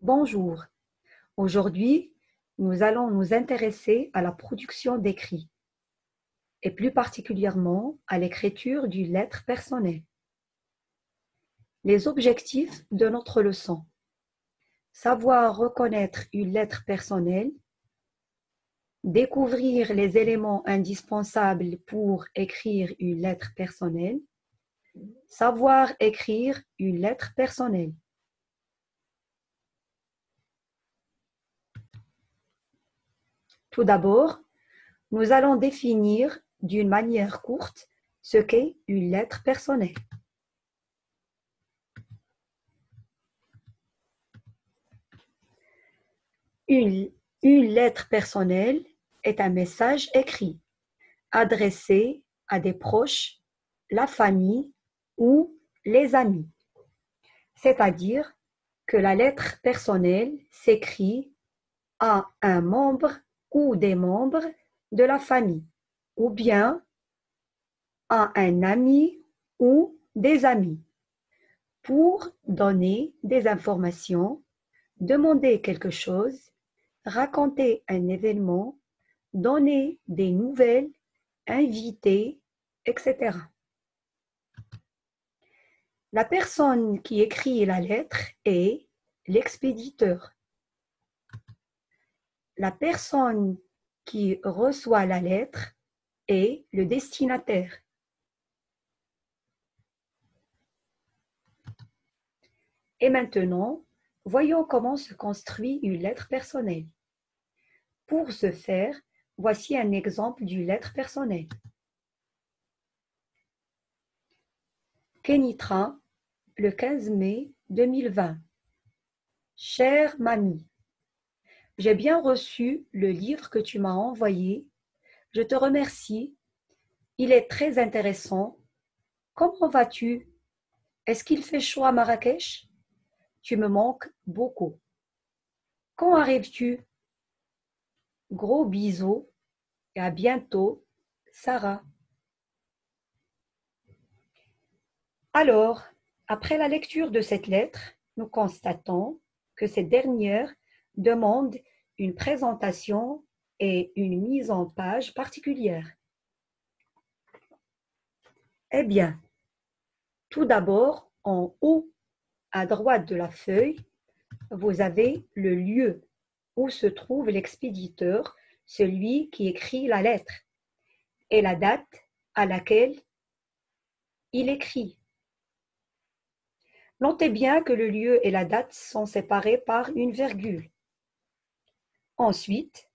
Bonjour, aujourd'hui, nous allons nous intéresser à la production d'écrits et plus particulièrement à l'écriture d'une lettre personnelle. Les objectifs de notre leçon. Savoir reconnaître une lettre personnelle, découvrir les éléments indispensables pour écrire une lettre personnelle, savoir écrire une lettre personnelle. Tout d'abord, nous allons définir d'une manière courte ce qu'est une lettre personnelle. Une lettre personnelle est un message écrit, adressé à des proches, la famille ou les amis. C'est-à-dire que la lettre personnelle s'écrit à un membre ou des membres de la famille, ou bien à un ami ou des amis, pour donner des informations, demander quelque chose, raconter un événement, donner des nouvelles, inviter, etc. La personne qui écrit la lettre est l'expéditeur. La personne qui reçoit la lettre est le destinataire. Et maintenant, voyons comment se construit une lettre personnelle. Pour ce faire, voici un exemple d'une lettre personnelle. Kénitra, le 15 mai 2020. Chère mamie, j'ai bien reçu le livre que tu m'as envoyé. Je te remercie. Il est très intéressant. Comment vas-tu? Est-ce qu'il fait chaud à Marrakech? Tu me manques beaucoup. Quand arrives-tu? Gros bisous et à bientôt, Sarah. Alors, après la lecture de cette lettre, nous constatons que cette dernière demande une présentation et une mise en page particulière. Eh bien, tout d'abord, en haut à droite de la feuille, vous avez le lieu où se trouve l'expéditeur, celui qui écrit la lettre, et la date à laquelle il écrit. Notez bien que le lieu et la date sont séparés par une virgule. Ensuite,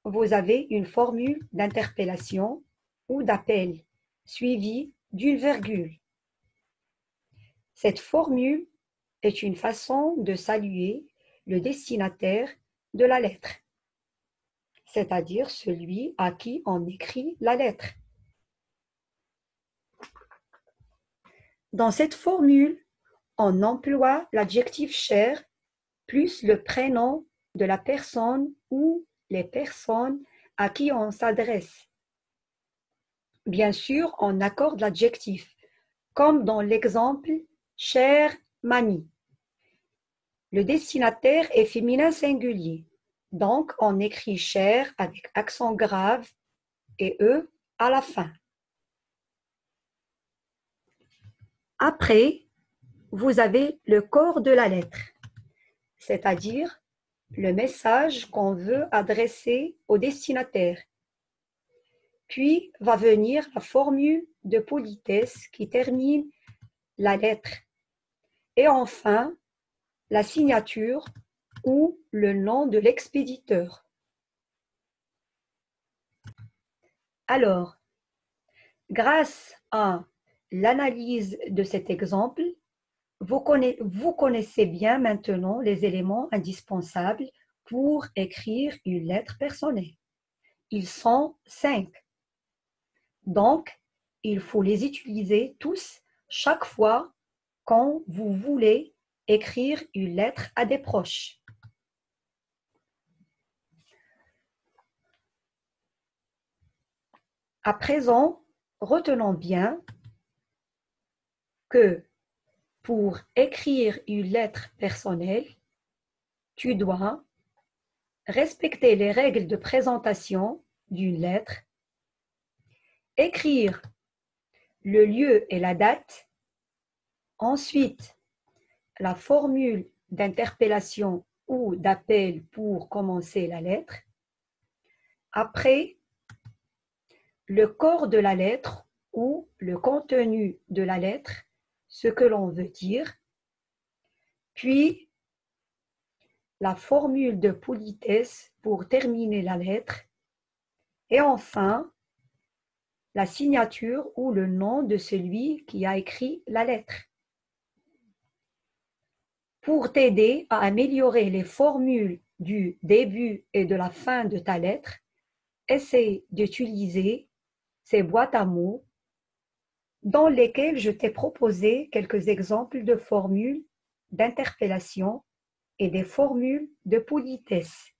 vous avez une formule d'interpellation ou d'appel, suivie d'une virgule. Cette formule est une façon de saluer le destinataire de la lettre, c'est-à-dire celui à qui on écrit la lettre. Dans cette formule, on emploie l'adjectif cher plus le prénom de la personne ou les personnes à qui on s'adresse. Bien sûr, on accorde l'adjectif, comme dans l'exemple « chère mamie ». Le destinataire est féminin singulier, donc on écrit « cher » avec accent grave et « e » à la fin. Après, vous avez le corps de la lettre, c'est-à-dire le message qu'on veut adresser au destinataire. Puis va venir la formule de politesse qui termine la lettre. Et enfin, la signature ou le nom de l'expéditeur. Alors, grâce à l'analyse de cet exemple, vous connaissez bien maintenant les éléments indispensables pour écrire une lettre personnelle. Ils sont 5. Donc, il faut les utiliser tous chaque fois quand vous voulez écrire une lettre à des proches. À présent, retenons bien que pour écrire une lettre personnelle, tu dois respecter les règles de présentation d'une lettre, écrire le lieu et la date, ensuite la formule d'interpellation ou d'appel pour commencer la lettre, après le corps de la lettre ou le contenu de la lettre, ce que l'on veut dire, puis la formule de politesse pour terminer la lettre, et enfin la signature ou le nom de celui qui a écrit la lettre. Pour t'aider à améliorer les formules du début et de la fin de ta lettre, essaie d'utiliser ces boîtes à mots dans lesquelles je t'ai proposé quelques exemples de formules d'interpellation et des formules de politesse.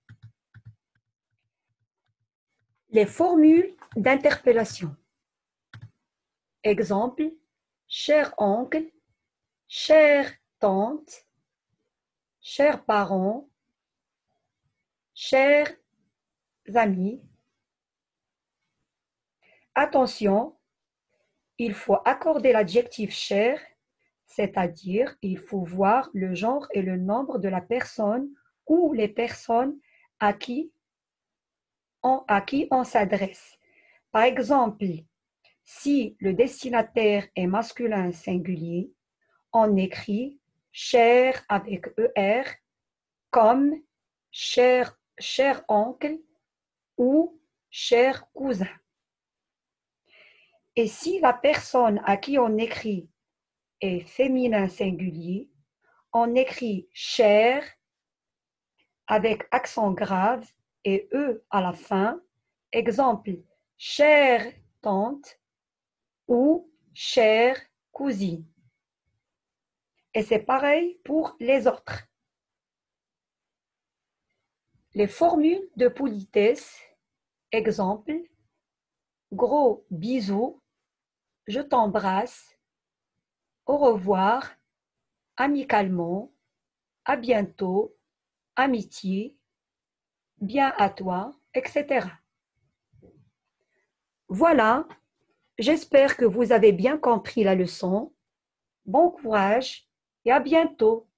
Les formules d'interpellation. Exemple, cher oncle, chère tante, chers parents, chers amis. Attention, il faut accorder l'adjectif cher, c'est-à-dire il faut voir le genre et le nombre de la personne ou les personnes à qui on s'adresse. Par exemple, si le destinataire est masculin singulier, on écrit cher avec ER comme cher oncle ou cher cousin. Et si la personne à qui on écrit est féminin singulier, on écrit cher avec accent grave et E à la fin. Exemple, chère tante ou chère cousine. Et c'est pareil pour les autres. Les formules de politesse, exemple, gros bisous, je t'embrasse, au revoir, amicalement, à bientôt, amitié, bien à toi, etc. Voilà, j'espère que vous avez bien compris la leçon. Bon courage et à bientôt.